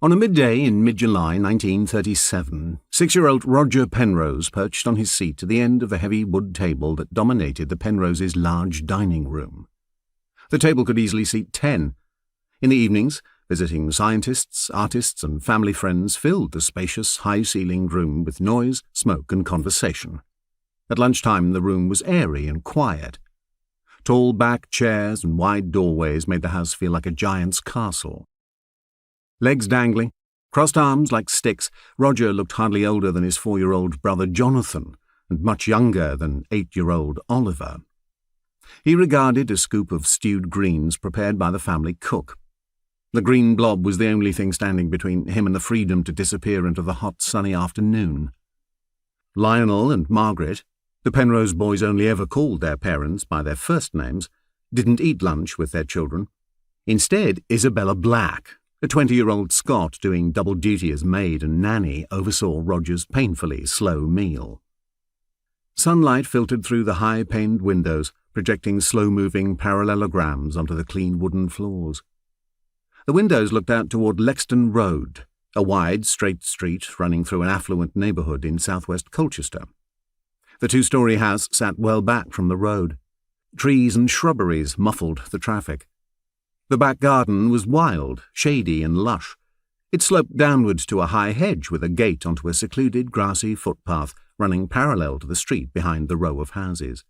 On a midday in mid-July 1937, 6-year-old Roger Penrose perched on his seat at the end of the heavy wood table that dominated the Penroses' large dining room. The table could easily seat 10. In the evenings, visiting scientists, artists, and family friends filled the spacious, high-ceilinged room with noise, smoke, and conversation. At lunchtime, the room was airy and quiet. Tall back chairs and wide doorways made the house feel like a giant's castle. Legs dangling, crossed arms like sticks, Roger looked hardly older than his 4-year-old brother Jonathan, and much younger than 8-year-old Oliver. He regarded a scoop of stewed greens prepared by the family cook. The green blob was the only thing standing between him and the freedom to disappear into the hot, sunny afternoon. Lionel and Margaret, the Penrose boys only ever called their parents by their first names, didn't eat lunch with their children. Instead, Isabella Black, a 20-year-old Scot doing double duty as maid and nanny, oversaw Roger's painfully slow meal. Sunlight filtered through the high-paned windows, projecting slow-moving parallelograms onto the clean wooden floors. The windows looked out toward Lexton Road, a wide, straight street running through an affluent neighbourhood in southwest Colchester. The 2-story house sat well back from the road. Trees and shrubberies muffled the traffic. The back garden was wild, shady and lush. It sloped downwards to a high hedge with a gate onto a secluded grassy footpath running parallel to the street behind the row of houses.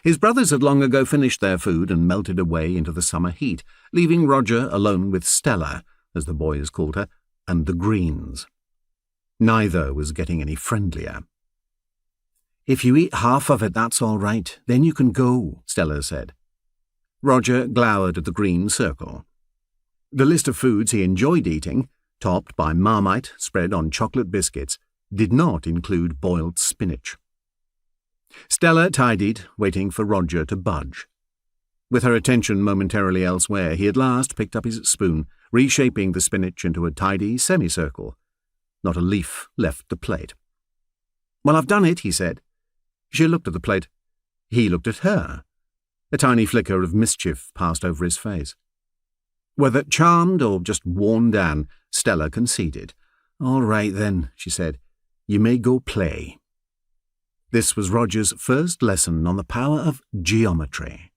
His brothers had long ago finished their food and melted away into the summer heat, leaving Roger alone with Stella, as the boys called her, and the greens. Neither was getting any friendlier. "If you eat half of it, that's all right. Then you can go," Stella said. Roger glowered at the green circle. The list of foods he enjoyed eating, topped by Marmite spread on chocolate biscuits, did not include boiled spinach. Stella tidied, waiting for Roger to budge. With her attention momentarily elsewhere, he at last picked up his spoon, reshaping the spinach into a tidy semicircle. Not a leaf left the plate. "Well, I've done it," he said. She looked at the plate. He looked at her. A tiny flicker of mischief passed over his face. Whether charmed or just worn down, Stella conceded. "All right, then," she said. "You may go play." This was Roger's first lesson on the power of geometry.